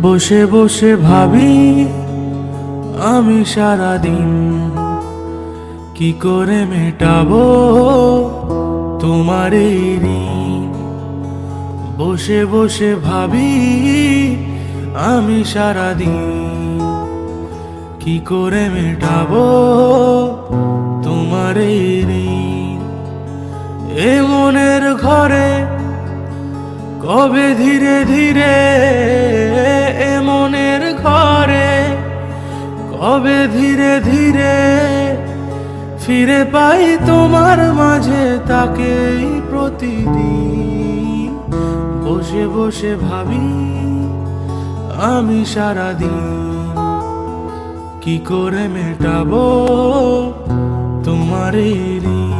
বসে বসে ভাবি আমি সারাদিন কি করে মেটাবো তোমার এই ঋণ। বসে বসে ভাবি আমি সারাদিন কি করে মেটাবো তোমার এই ঋণ। এ মনের ঘরে কবে ধীরে ধীরে, এ মনের ঘরে কবে ধীরে ধীরে ফিরে পাই তোমার মাঝে তাকেই প্রতিদিন। বসে বসে ভাবি আমি সারাদিন কি করে মেটাবো তোমার এই ঋণ।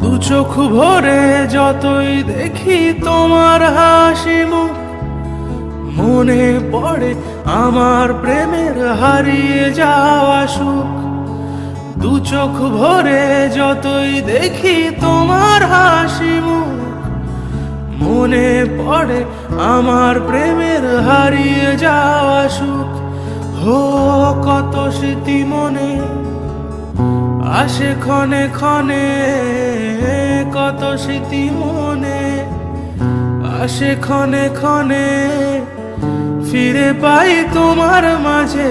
দু চোখ ভরে যতই দেখি তোমার হাসি মুখ, মনে পড়ে আমার প্রেমের হারিয়ে যাওয়া সুখ। দু চোখ ভরে যতই দেখি তোমার হাসি মুখ, মনে পড়ে আমার প্রেমের হারিয়ে যাওয়া সুখ। হো কত স্মৃতি মনে আসে ক্ষণে ক্ষণে, কত স্মৃতি মনে আসে ক্ষণে ক্ষণে ফিরে পাই তোমার মাঝে।